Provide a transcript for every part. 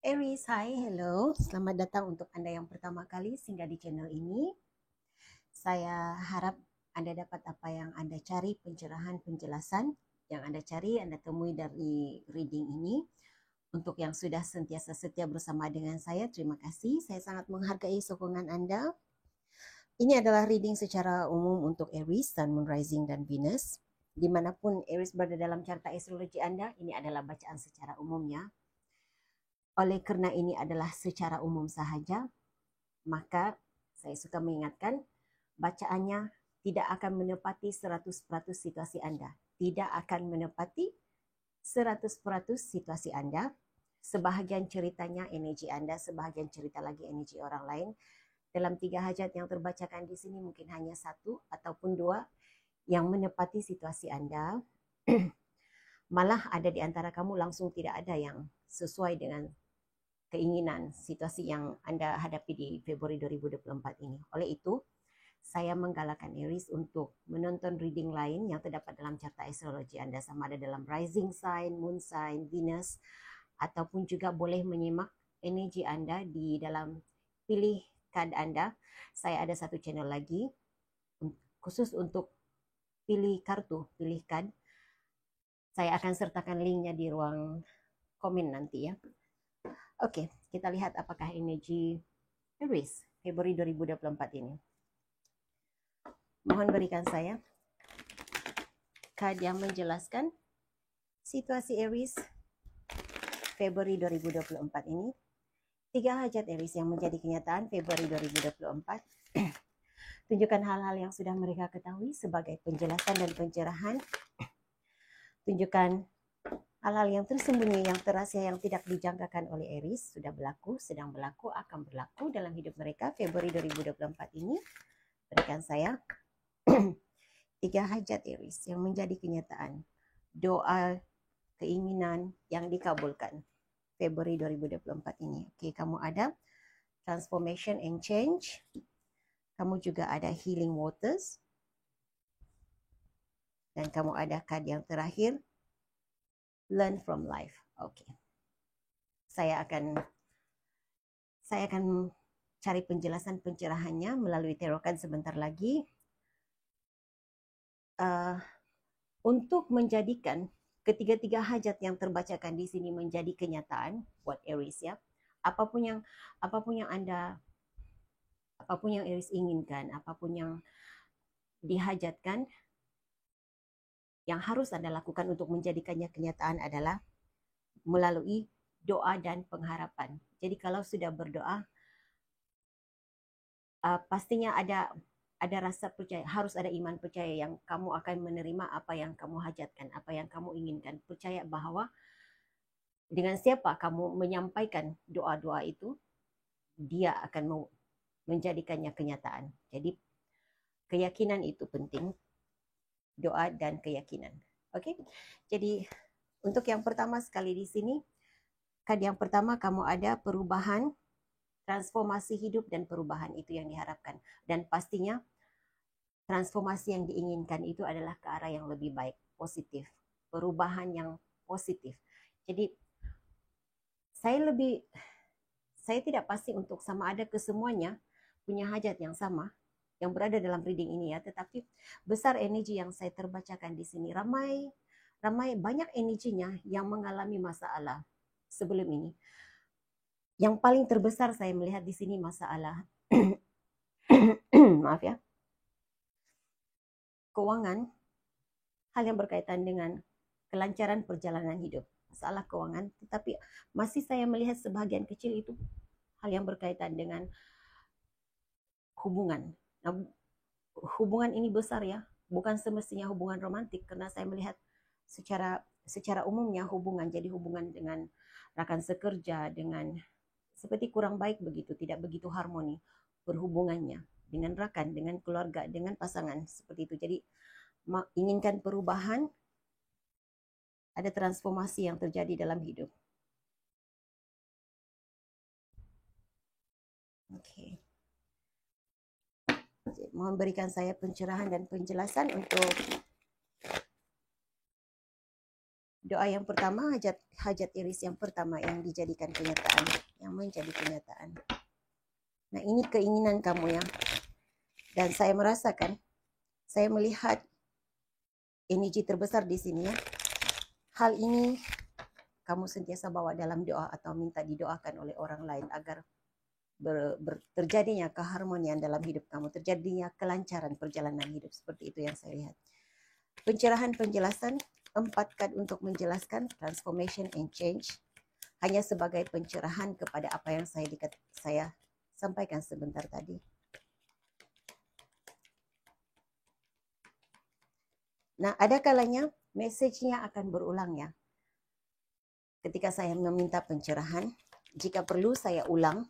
Aries, hai, hello. Selamat datang untuk Anda yang pertama kali singgah di channel ini. Saya harap Anda dapat apa yang Anda cari, pencerahan, penjelasan yang Anda cari, Anda temui dari reading ini. Untuk yang sudah sentiasa setia bersama dengan saya, terima kasih. Saya sangat menghargai sokongan Anda. Ini adalah reading secara umum untuk Aries, Sun, Moon, Rising, dan Venus. Dimanapun Aries berada dalam carta astrologi Anda, ini adalah bacaan secara umumnya. Oleh kerana ini adalah secara umum sahaja, maka saya suka mengingatkan bacaannya tidak akan menepati 100% situasi Anda. Tidak akan menepati 100% situasi Anda. Sebahagian ceritanya energi Anda, sebahagian cerita lagi energi orang lain. Dalam 3 hajat yang terbacakan di sini mungkin hanya 1 ataupun 2 yang menepati situasi Anda. Malah ada di antara kamu langsung tidak ada yang sesuai dengan keinginan situasi yang Anda hadapi di Februari 2024 ini. Oleh itu, saya menggalakkan Aries untuk menonton reading lain yang terdapat dalam carta astrologi Anda, sama ada dalam rising sign, moon sign, Venus, ataupun juga boleh menyimak energi Anda di dalam pilih kad Anda. Saya ada satu channel lagi khusus untuk pilih kartu, pilih kad. Saya akan sertakan linknya di ruang komen nanti ya. Oke, kita lihat apakah energi Aries Februari 2024 ini. Mohon berikan saya kad yang menjelaskan situasi Aries Februari 2024 ini. 3 hajat Aries yang menjadi kenyataan Februari 2024. Tunjukkan hal-hal yang sudah mereka ketahui sebagai penjelasan dan pencerahan. Tunjukkan hal-hal yang tersembunyi, yang terasa, yang tidak dijangkakan oleh Aries, sudah berlaku, sedang berlaku, akan berlaku dalam hidup mereka Februari 2024 ini. Berikan saya 3 hajat Aries yang menjadi kenyataan. Doa, keinginan yang dikabulkan Februari 2024 ini. Oke, kamu ada transformation and change. Kamu juga ada healing waters. Dan kamu ada kad yang terakhir, learn from life. Oke. Saya akan cari penjelasan pencerahannya melalui tarokan sebentar lagi. Untuk menjadikan ketiga-tiga hajat yang terbacakan di sini menjadi kenyataan buat Aries ya. Apapun yang Aries inginkan, apapun yang dihajatkan, yang harus Anda lakukan untuk menjadikannya kenyataan adalah melalui doa dan pengharapan. Jadi kalau sudah berdoa, pastinya ada rasa percaya, harus ada iman percaya yang kamu akan menerima apa yang kamu hajatkan, apa yang kamu inginkan. Percaya bahwa dengan siapa kamu menyampaikan doa-doa itu, dia akan menjadikannya kenyataan. Jadi keyakinan itu penting, doa dan keyakinan. Oke, jadi untuk yang pertama sekali di sini, kad yang pertama kamu ada perubahan, transformasi hidup dan perubahan itu yang diharapkan. Dan pastinya transformasi yang diinginkan itu adalah ke arah yang lebih baik, positif. Perubahan yang positif. Jadi saya tidak pasti untuk sama ada kesemuanya punya hajat yang sama yang berada dalam reading ini ya, tetapi besar energi yang saya terbacakan di sini, ramai banyak energinya yang mengalami masalah sebelum ini. Yang paling terbesar saya melihat di sini masalah maaf ya, keuangan, hal yang berkaitan dengan kelancaran perjalanan hidup, masalah keuangan, tetapi masih saya melihat sebahagian kecil itu hal yang berkaitan dengan hubungan. Nah, hubungan ini besar ya, bukan semestinya hubungan romantik, karena saya melihat secara umumnya hubungan, jadi hubungan dengan rekan sekerja, dengan seperti kurang baik begitu, tidak begitu harmoni berhubungannya dengan rekan, dengan keluarga, dengan pasangan, seperti itu. Jadi inginkan perubahan, ada transformasi yang terjadi dalam hidup. Oke. Mohon berikan saya pencerahan dan penjelasan untuk Doa yang pertama, hajat Aries yang pertama yang dijadikan kenyataan, yang menjadi kenyataan. Nah, ini keinginan kamu ya. Dan saya merasakan, saya melihat energi terbesar di sini ya. Hal ini kamu sentiasa bawa dalam doa atau minta didoakan oleh orang lain agar terjadinya keharmonian dalam hidup kamu, terjadinya kelancaran perjalanan hidup. Seperti itu yang saya lihat. Pencerahan penjelasan, 4 kad untuk menjelaskan transformation and change, hanya sebagai pencerahan kepada apa yang saya sampaikan sebentar tadi. Nah, ada kalanya message-nya akan berulang ya. Ketika saya meminta pencerahan, jika perlu saya ulang,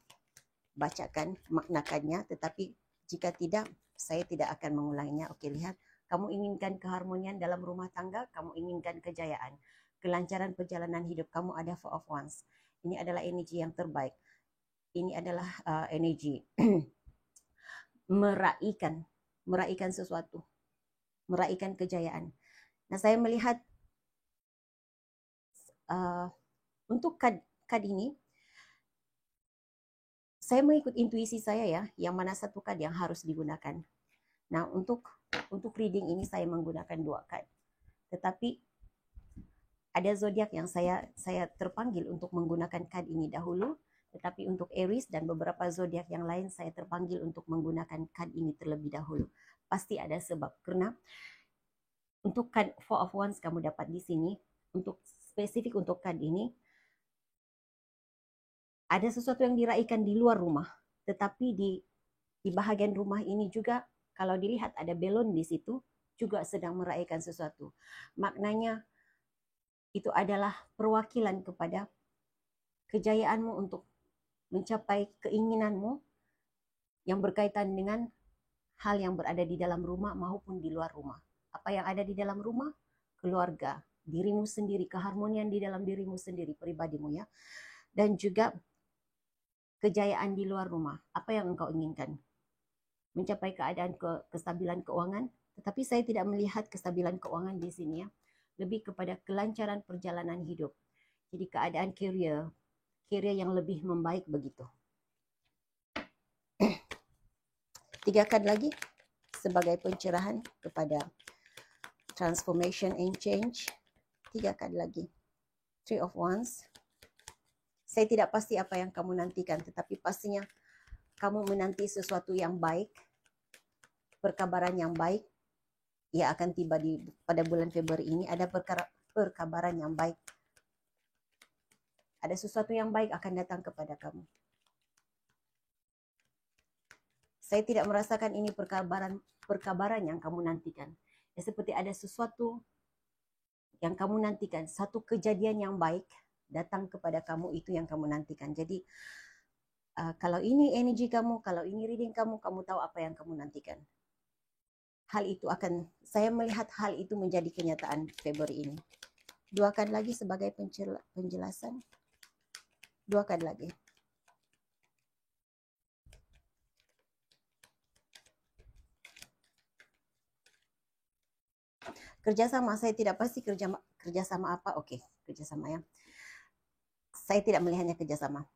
bacakan, maknakannya, tetapi jika tidak, saya tidak akan mengulanginya. Oke, lihat. Kamu inginkan keharmonian dalam rumah tangga, kamu inginkan kejayaan, kelancaran perjalanan hidup, kamu ada Four of Wands. Ini adalah energi yang terbaik. Ini adalah energi meraihkan sesuatu, meraihkan kejayaan. Nah, saya melihat untuk kad ini, saya mengikut intuisi saya ya, yang mana satu kad yang harus digunakan. Nah, untuk reading ini saya menggunakan 2 kad. Tetapi ada zodiak yang saya terpanggil untuk menggunakan kad ini dahulu, tetapi untuk Aries dan beberapa zodiak yang lain saya terpanggil untuk menggunakan kad ini terlebih dahulu. Pasti ada sebab, karena untuk kad Four of Wands kamu dapat di sini, untuk spesifik untuk kad ini, ada sesuatu yang diraihkan di luar rumah, tetapi di bahagian rumah ini juga kalau dilihat ada belon di situ juga sedang meraihkan sesuatu. Maknanya itu adalah perwakilan kepada kejayaanmu untuk mencapai keinginanmu yang berkaitan dengan hal yang berada di dalam rumah maupun di luar rumah. Apa yang ada di dalam rumah? Keluarga, dirimu sendiri, keharmonian di dalam dirimu sendiri, pribadimu ya. Dan juga kejayaan di luar rumah. Apa yang engkau inginkan? Mencapai keadaan kestabilan keuangan, tetapi saya tidak melihat kestabilan keuangan di sini ya. Lebih kepada kelancaran perjalanan hidup. Jadi keadaan career yang lebih membaik begitu. 3 kad lagi sebagai pencerahan kepada transformation and change. 3 kad lagi. 3 of Wands. Saya tidak pasti apa yang kamu nantikan, tetapi pastinya kamu menanti sesuatu yang baik, perkabaran yang baik. Ia akan tiba pada bulan Februari ini. Ada perkabaran yang baik. Ada sesuatu yang baik akan datang kepada kamu. Saya tidak merasakan ini perkabaran yang kamu nantikan. Ya, seperti ada sesuatu yang kamu nantikan, satu kejadian yang baik datang kepada kamu, itu yang kamu nantikan. Jadi kalau ini energi kamu, kalau ini reading kamu, kamu tahu apa yang kamu nantikan. Hal itu saya melihat hal itu menjadi kenyataan Februari ini. 2 kad lagi sebagai penjelasan. 2 kad lagi. Kerjasama, saya tidak pasti kerjasama apa. Oke, kerjasama ya. Saya tidak melihatnya kerjasama.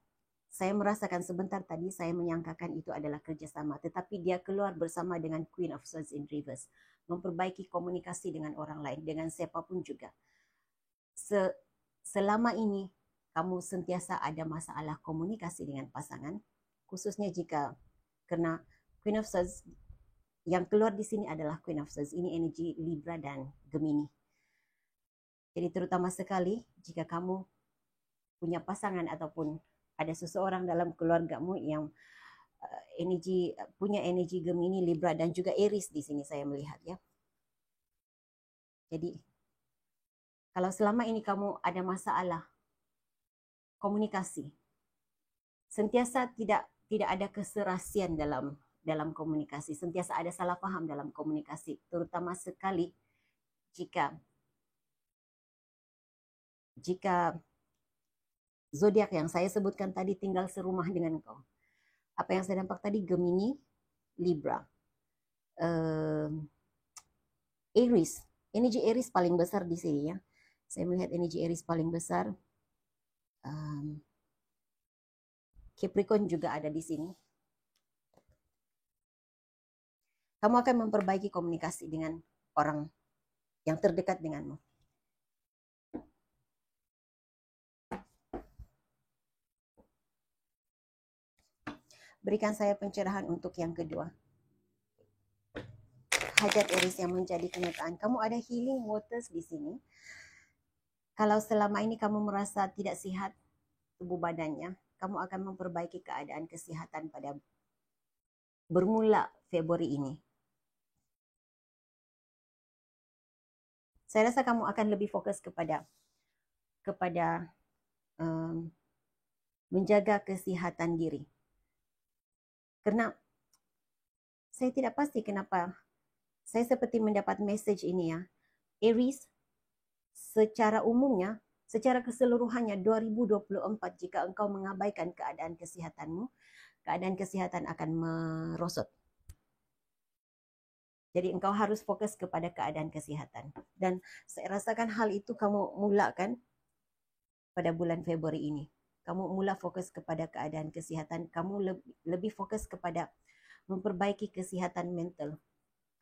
Saya merasakan sebentar tadi saya menyangkakan itu adalah kerjasama, tetapi dia keluar bersama dengan Queen of Swords in Reverse, memperbaiki komunikasi dengan orang lain, dengan siapapun juga. Selama ini kamu sentiasa ada masalah komunikasi dengan pasangan, khususnya jika karena Queen of Swords yang keluar di sini adalah Queen of Swords. Ini energi Libra dan Gemini. Jadi terutama sekali jika kamu punya pasangan ataupun ada seseorang dalam keluargamu yang punya energi Gemini, Libra dan juga Aries di sini saya melihat ya. Jadi kalau selama ini kamu ada masalah komunikasi, sentiasa tidak ada keserasian dalam komunikasi, sentiasa ada salah paham dalam komunikasi, terutama sekali jika zodiak yang saya sebutkan tadi tinggal serumah dengan kau. Apa yang saya nampak tadi? Gemini, Libra, Aries. Energi Aries paling besar di sini ya. Saya melihat energi Aries paling besar. Capricorn juga ada di sini. Kamu akan memperbaiki komunikasi dengan orang yang terdekat denganmu. Berikan saya pencerahan untuk yang kedua. Hajat Aries yang menjadi kenyataan. Kamu ada healing waters di sini. Kalau selama ini kamu merasa tidak sehat tubuh badannya, kamu akan memperbaiki keadaan kesehatan pada bermula Februari ini. Saya rasa kamu akan lebih fokus kepada menjaga kesehatan diri. Karena saya tidak pasti kenapa saya seperti mendapat message ini ya. Aries secara umumnya, secara keseluruhannya 2024 jika engkau mengabaikan keadaan kesehatanmu, keadaan kesehatan akan merosot. Jadi engkau harus fokus kepada keadaan kesehatan. Dan saya rasakan hal itu kamu mulakan pada bulan Februari ini. Kamu mula fokus kepada keadaan kesehatan. Kamu lebih fokus kepada memperbaiki kesehatan mental.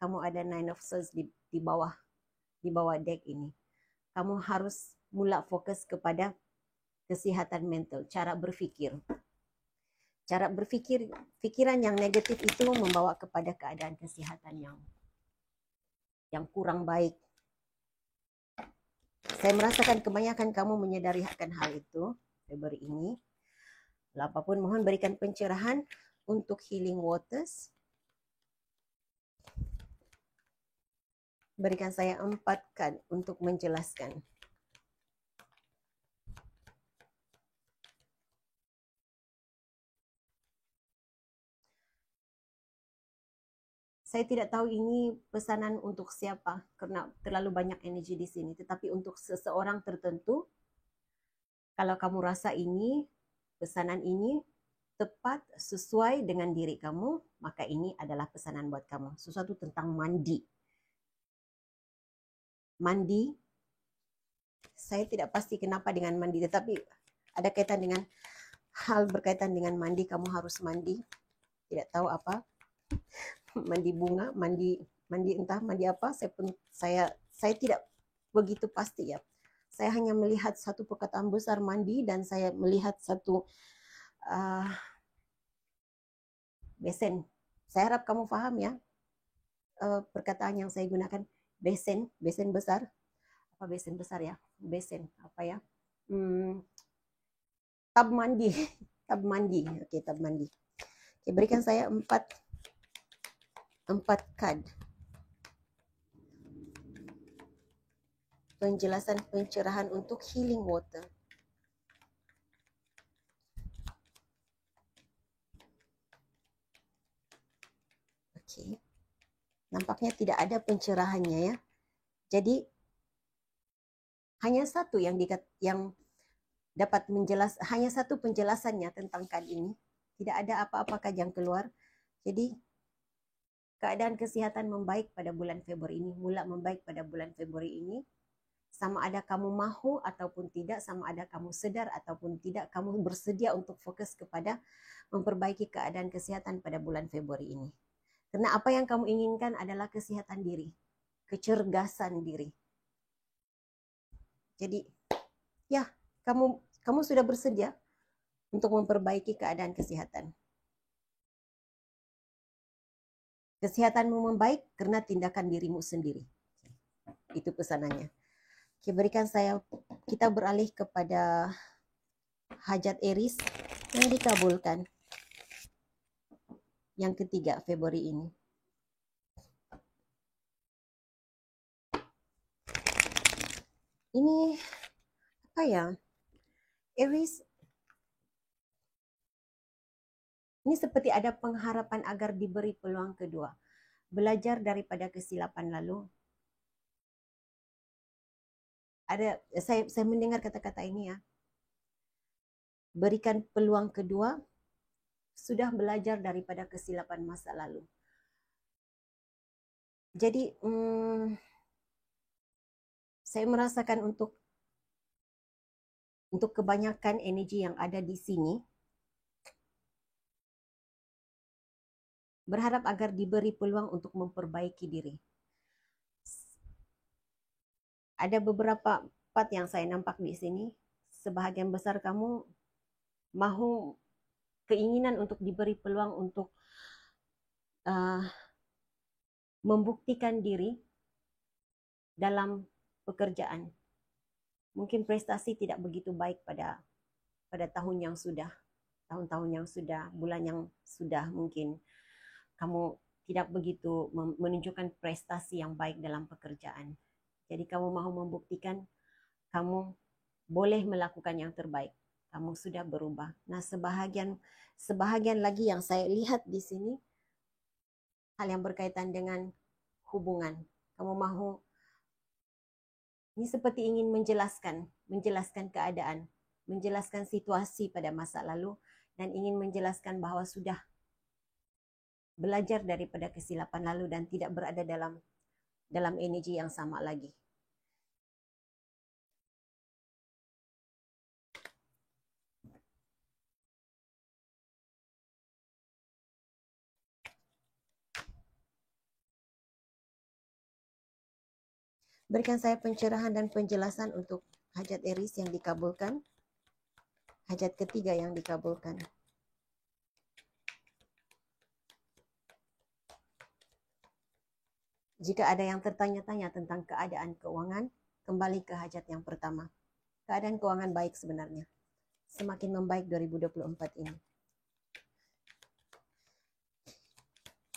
Kamu ada Nine of Swords di bawah deck ini. Kamu harus mula fokus kepada kesehatan mental, cara berpikir. Cara berpikir, pikiran yang negatif itu membawa kepada keadaan kesehatan yang kurang baik. Saya merasakan kebanyakan kamu menyadari akan hal itu Februari ini. Apapun mohon berikan pencerahan untuk healing waters. Berikan saya 4 card untuk menjelaskan. Saya tidak tahu ini pesanan untuk siapa karena terlalu banyak energi di sini. Tetapi untuk seseorang tertentu, kalau kamu rasa ini, pesanan ini tepat sesuai dengan diri kamu, maka ini adalah pesanan buat kamu. Sesuatu tentang mandi. Mandi, saya tidak pasti kenapa dengan mandi, tetapi ada kaitan dengan hal berkaitan dengan mandi. Kamu harus mandi, tidak tahu apa, mandi bunga, mandi entah mandi apa. Saya tidak begitu pasti ya. Saya hanya melihat satu perkataan besar mandi dan saya melihat satu besen. Saya harap kamu paham ya perkataan yang saya gunakan. Besen besar. Apa besen besar ya? Besen apa ya? Tab mandi. Tab mandi. Oke, tab mandi. Oke, berikan saya 4 card. Penjelasan pencerahan untuk healing water. Oke. Nampaknya tidak ada pencerahannya ya. Jadi hanya satu yang dapat hanya satu penjelasannya tentang card ini. Tidak ada apa-apa yang keluar. Jadi keadaan kesehatan membaik pada bulan Februari ini, mula membaik pada bulan Februari ini. Sama ada kamu mahu ataupun tidak, sama ada kamu sedar ataupun tidak, kamu bersedia untuk fokus kepada memperbaiki keadaan kesehatan pada bulan Februari ini. Karena apa yang kamu inginkan adalah kesehatan diri, kecerdasan diri. Jadi, ya, kamu sudah bersedia untuk memperbaiki keadaan kesehatan. Kesehatanmu membaik karena tindakan dirimu sendiri. Itu pesanannya. Oke, kita beralih kepada hajat Aries yang dikabulkan. Yang ketiga Februari ini. Ini apa ya? Aries ini seperti ada pengharapan agar diberi peluang kedua. Belajar daripada kesilapan lalu. Saya mendengar kata-kata ini ya. Berikan peluang kedua, sudah belajar daripada kesilapan masa lalu. Jadi saya merasakan untuk untuk kebanyakan energi yang ada di sini, berharap agar diberi peluang untuk memperbaiki diri. Ada beberapa part yang saya nampak di sini. Sebahagian besar kamu mahu keinginan untuk diberi peluang untuk uh, membuktikan diri dalam pekerjaan. Mungkin prestasi tidak begitu baik pada tahun yang sudah, tahun-tahun yang sudah, bulan yang sudah, mungkin kamu tidak begitu menunjukkan prestasi yang baik dalam pekerjaan. Jadi kamu mau membuktikan kamu boleh melakukan yang terbaik. Kamu sudah berubah. Nah, sebahagian lagi yang saya lihat di sini, hal yang berkaitan dengan hubungan. Kamu mau, ini seperti ingin menjelaskan keadaan, menjelaskan situasi pada masa lalu, dan ingin menjelaskan bahwa sudah belajar daripada kesilapan lalu dan tidak berada dalam energi yang sama lagi. Berikan saya pencerahan dan penjelasan untuk hajat Aries yang dikabulkan, hajat ketiga yang dikabulkan. Jika ada yang tertanya-tanya tentang keadaan keuangan, kembali ke hajat yang pertama. Keadaan keuangan baik sebenarnya. Semakin membaik 2024 ini.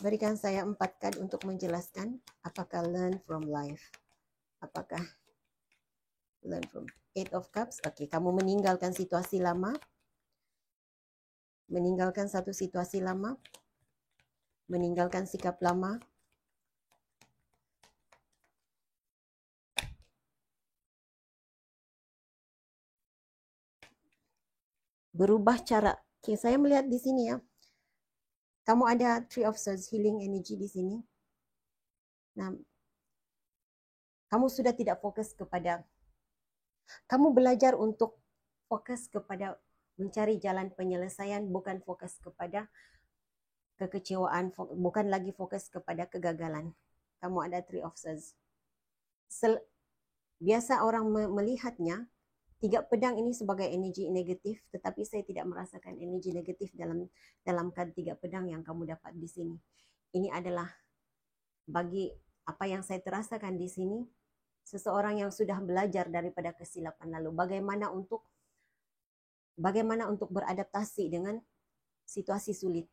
Berikan saya 4 kad untuk menjelaskan apakah learn from life. Apakah learn from 8 of Cups? Oke, kamu meninggalkan situasi lama. Meninggalkan satu situasi lama. Meninggalkan sikap lama. Berubah cara. Oke, saya melihat di sini ya. Kamu ada Three of Swords, healing energy di sini. Nah, kamu sudah tidak fokus kepada, kamu belajar untuk fokus kepada mencari jalan penyelesaian, bukan fokus kepada kekecewaan, bukan lagi fokus kepada kegagalan. Kamu ada Three of Swords. Biasa orang melihatnya, 3 pedang ini sebagai energi negatif, tetapi saya tidak merasakan energi negatif dalam kad 3 pedang yang kamu dapat di sini. Ini adalah bagi apa yang saya terasakan di sini, seseorang yang sudah belajar daripada kesilapan lalu, bagaimana untuk beradaptasi dengan situasi sulit.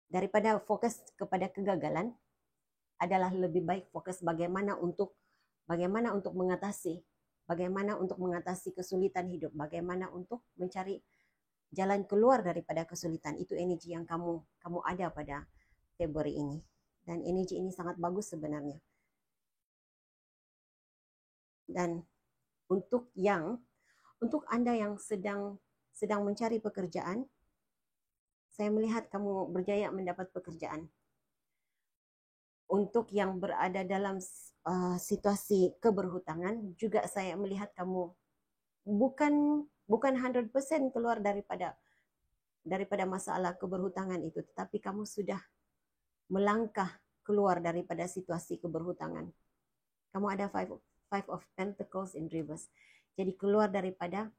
Daripada fokus kepada kegagalan, adalah lebih baik fokus bagaimana untuk mengatasi kesulitan hidup, bagaimana untuk mencari jalan keluar daripada kesulitan. Itu energi yang kamu ada pada Februari ini. Dan energi ini sangat bagus sebenarnya. Dan untuk Anda yang sedang mencari pekerjaan, saya melihat kamu berjaya mendapat pekerjaan. Untuk yang berada dalam situasi keberhutangan, juga saya melihat kamu bukan 100% keluar daripada masalah keberhutangan itu, tetapi kamu sudah melangkah keluar daripada situasi keberhutangan. Kamu ada five of Pentacles in reverse. Jadi keluar daripada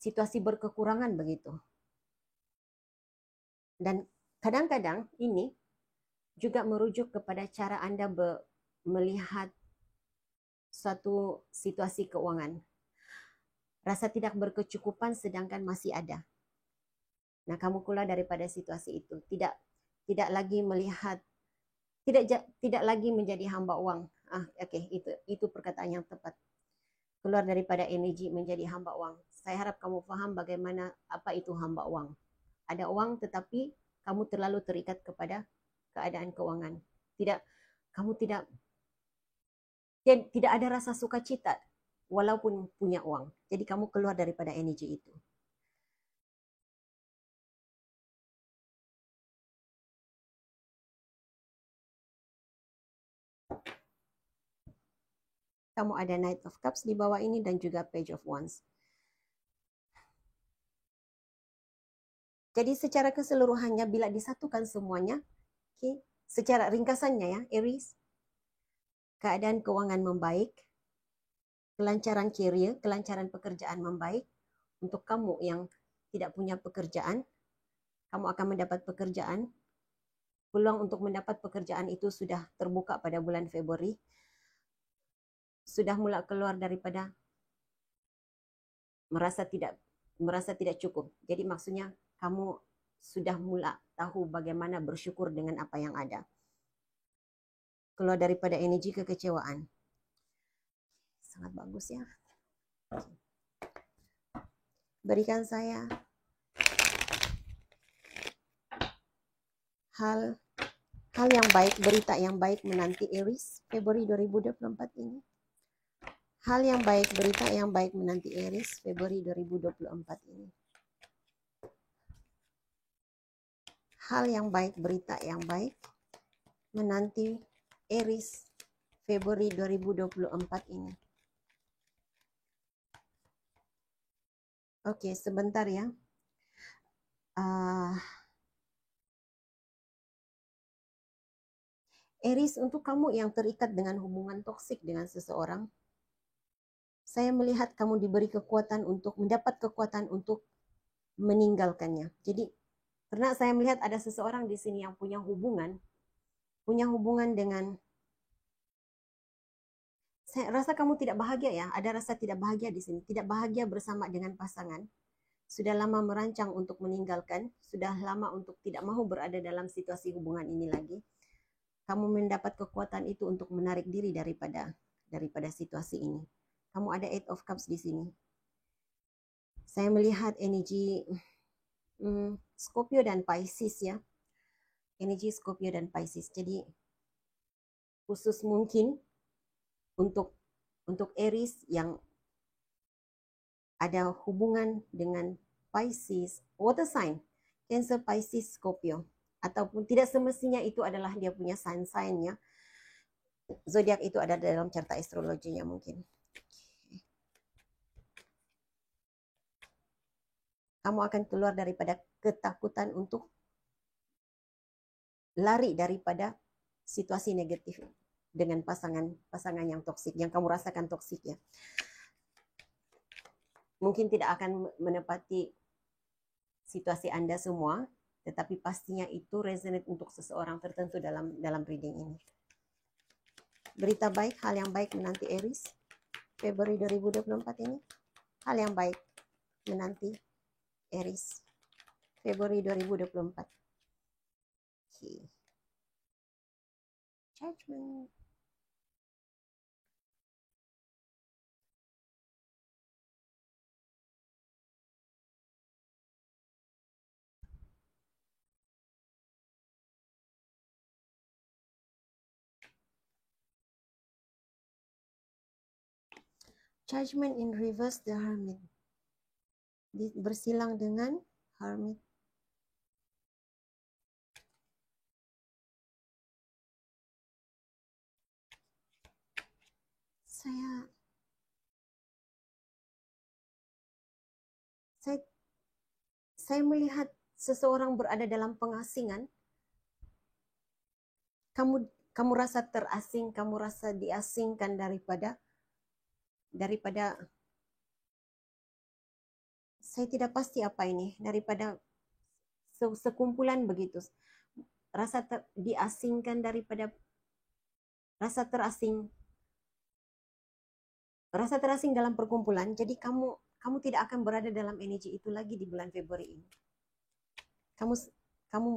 situasi berkekurangan begitu. Dan kadang-kadang ini juga merujuk kepada cara Anda melihat suatu situasi keuangan. Rasa tidak berkecukupan sedangkan masih ada. Nah, kamu keluar daripada situasi itu. Tidak lagi melihat, tidak lagi menjadi hamba uang. Oke, itu perkataan yang tepat. Keluar daripada energi menjadi hamba uang. Saya harap kamu paham bagaimana apa itu hamba uang. Ada uang tetapi kamu terlalu terikat kepada keadaan keuangan. Kamu tidak ada rasa sukacita walaupun punya uang. Jadi kamu keluar daripada energi itu. Kamu ada Knight of Cups di bawah ini dan juga Page of Wands. Jadi secara keseluruhannya bila disatukan semuanya, okay, secara ringkasannya ya, Aries, keadaan keuangan membaik, kelancaran career, kelancaran pekerjaan membaik. Untuk kamu yang tidak punya pekerjaan, kamu akan mendapat pekerjaan. Peluang untuk mendapat pekerjaan itu sudah terbuka pada bulan Februari. Sudah mulai keluar daripada merasa tidak cukup. Jadi maksudnya kamu sudah mulai tahu bagaimana bersyukur dengan apa yang ada. Keluar daripada energi kekecewaan. Sangat bagus ya. Berikan saya hal yang baik, berita yang baik menanti Aries Februari 2024 ini. Hal yang baik, berita yang baik menanti Aries Februari 2024 ini. Hal yang baik, berita yang baik menanti Aries Februari 2024 ini. Oke, sebentar ya. Aries, untuk kamu yang terikat dengan hubungan toksik dengan seseorang, saya melihat kamu diberi kekuatan untuk mendapat kekuatan untuk meninggalkannya. Jadi, karena saya melihat ada seseorang di sini yang punya hubungan dengan, saya rasa kamu tidak bahagia ya, ada rasa tidak bahagia di sini, tidak bahagia bersama dengan pasangan. Sudah lama merancang untuk meninggalkan, sudah lama untuk tidak mau berada dalam situasi hubungan ini lagi. Kamu mendapat kekuatan itu untuk menarik diri daripada situasi ini. Kamu ada 8 of Cups di sini. Saya melihat energi Scorpio dan Pisces ya. Energi Scorpio dan Pisces. Jadi khusus mungkin untuk Aries yang ada hubungan dengan Pisces, water sign, Cancer, Pisces, Scorpio. Ataupun tidak semestinya itu adalah dia punya sign-signnya. Zodiak itu ada dalam carta astrologinya mungkin. Kamu akan keluar daripada ketakutan untuk lari daripada situasi negatif dengan pasangan yang toksik, yang kamu rasakan toksik ya. Mungkin tidak akan menepati situasi Anda semua, tetapi pastinya itu resonate untuk seseorang tertentu dalam reading ini. Berita baik, hal yang baik menanti Aries Februari 2024 ini. Hal yang baik menanti Aries Februari 2024. Okay. Judgment. Judgment in reverse, the Hermit. Bersilang dengan Hermit. Saya melihat seseorang berada dalam pengasingan. Kamu rasa terasing, kamu rasa diasingkan daripada saya tidak pasti apa ini, daripada sekumpulan begitu. Rasa diasingkan daripada rasa terasing dalam perkumpulan. Jadi kamu tidak akan berada dalam energi itu lagi di bulan Februari ini. Kamu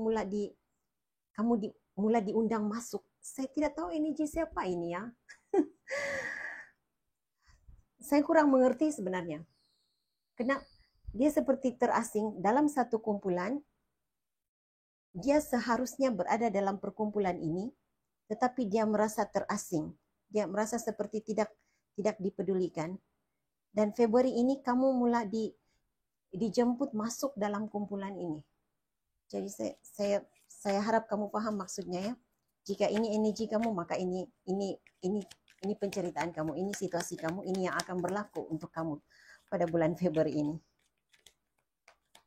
mulai diundang masuk. Saya tidak tahu energi siapa ini ya. Saya kurang mengerti sebenarnya. Karena dia seperti terasing dalam satu kumpulan. Dia seharusnya berada dalam perkumpulan ini, tetapi dia merasa terasing. Dia merasa seperti tidak dipedulikan. Dan Februari ini kamu mulai dijemput masuk dalam kumpulan ini. Jadi saya harap kamu paham maksudnya ya. Jika ini energi kamu, maka ini penceritaan kamu, ini situasi kamu, ini yang akan berlaku untuk kamu pada bulan Februari ini.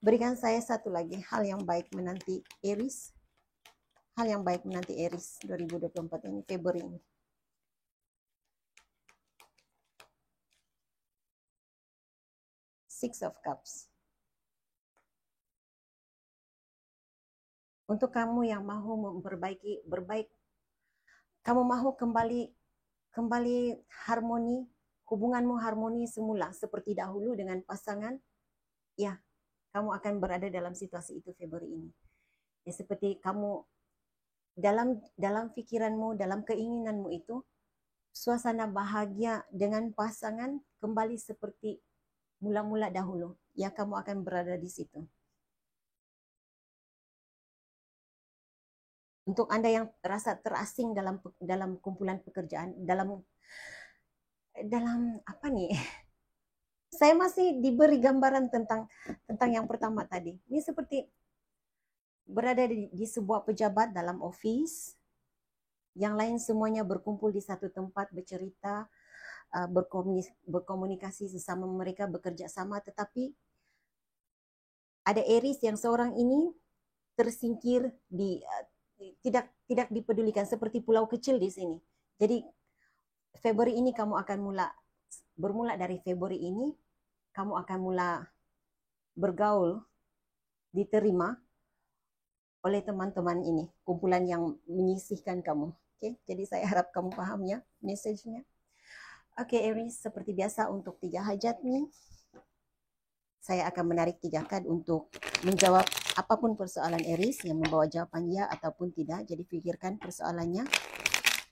Berikan saya satu lagi hal yang baik menanti Aries. Hal yang baik menanti Aries 2024 ini, Februari ini. Six of Cups. Untuk kamu yang mahu memperbaiki, kamu mahu kembali harmoni, hubunganmu harmoni semula seperti dahulu dengan pasangan, ya, kamu akan berada dalam situasi itu Februari ini. Ya, seperti kamu dalam pikiranmu, dalam keinginanmu itu, suasana bahagia dengan pasangan kembali seperti mula-mula dahulu. Ya, kamu akan berada di situ. Untuk Anda yang rasa terasing dalam kumpulan pekerjaan, dalam apa nih? Saya masih diberi gambaran tentang yang pertama tadi. Ini seperti berada di sebuah pejabat dalam office, yang lain semuanya berkumpul di satu tempat bercerita, berkomunikasi sesama mereka, bekerja sama, tetapi ada Aries yang seorang ini tersingkir, tidak dipedulikan, seperti pulau kecil di sini. Jadi Februari ini kamu akan bermula dari Februari ini, kamu akan bergaul, diterima oleh teman-teman ini, kumpulan yang menyisihkan kamu. Oke, jadi saya harap kamu paham ya message-nya. Oke, Aries, seperti biasa untuk 3 hajat nih, saya akan menarik 3 kad untuk menjawab apapun persoalan Aries yang membawa jawaban ya ataupun tidak. Jadi pikirkan persoalannya.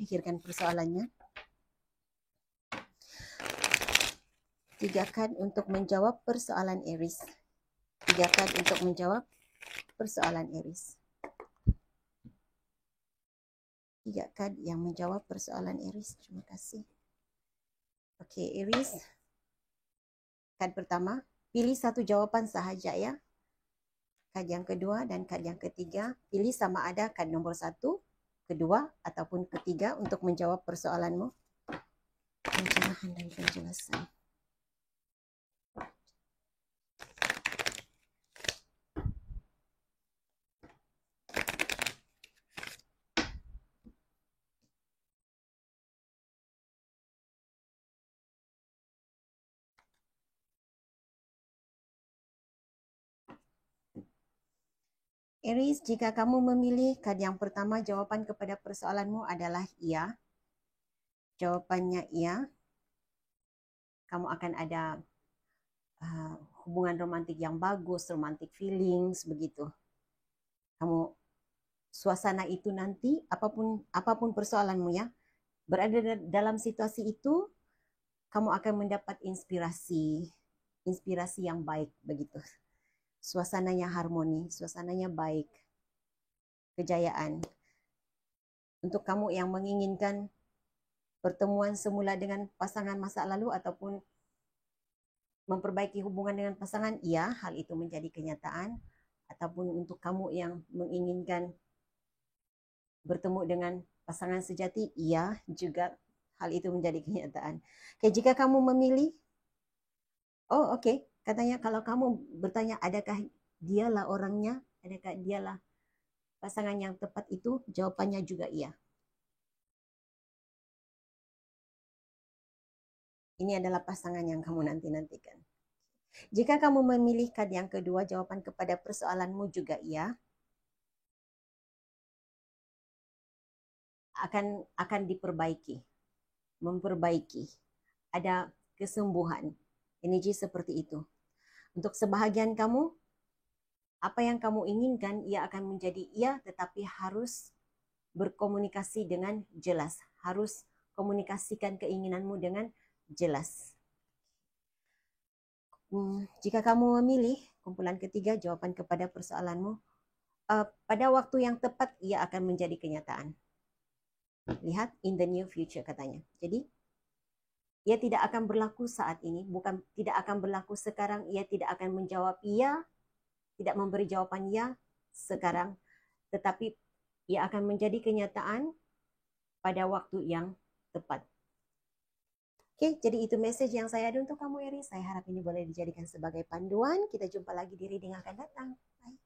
3 kad untuk menjawab persoalan Aries. 3 kad untuk menjawab persoalan Aries. 3 kad yang menjawab persoalan Aries. Terima kasih. Oke, Aries. Kad pertama, pilih satu jawaban sahaja ya. Kad yang kedua dan kad yang ketiga, pilih sama ada kad nomor 1, kedua, ataupun ketiga untuk menjawab persoalanmu. Pencerahan dan penjelasan. Aries, jika kamu memilih kad yang pertama, jawaban kepada persoalanmu adalah iya. Jawabannya iya. Kamu akan ada hubungan romantik yang bagus, romantic feelings, begitu. Kamu suasana itu nanti, apapun persoalanmu ya, berada dalam situasi itu, kamu akan mendapat inspirasi yang baik, begitu. Suasananya harmoni, suasananya baik, kejayaan. Untuk kamu yang menginginkan pertemuan semula dengan pasangan masa lalu ataupun memperbaiki hubungan dengan pasangan, iya, hal itu menjadi kenyataan. Ataupun untuk kamu yang menginginkan bertemu dengan pasangan sejati, iya juga, hal itu menjadi kenyataan. Oke, jika kamu memilih, oke, katanya kalau kamu bertanya adakah dialah orangnya, adakah dialah pasangan yang tepat itu, jawabannya juga iya. Ini adalah pasangan yang kamu nantikan. Jika kamu memilih kad yang kedua, jawaban kepada persoalanmu juga iya. Akan diperbaiki, memperbaiki, ada kesembuhan, energi seperti itu. Untuk sebahagian kamu, apa yang kamu inginkan, ia akan menjadi iya, tetapi harus berkomunikasi dengan jelas. Harus komunikasikan keinginanmu dengan jelas. Jika kamu memilih kumpulan ketiga, jawaban kepada persoalanmu, pada waktu yang tepat, ia akan menjadi kenyataan. Lihat, in the near future katanya. Jadi, ia tidak akan berlaku saat ini, bukan tidak akan berlaku sekarang, ia tidak akan menjawab iya, tidak memberi jawaban iya sekarang, tetapi ia akan menjadi kenyataan pada waktu yang tepat. Oke, jadi itu message yang saya ada untuk kamu, Eri. Saya harap ini boleh dijadikan sebagai panduan. Kita jumpa lagi di reading akan datang. Bye.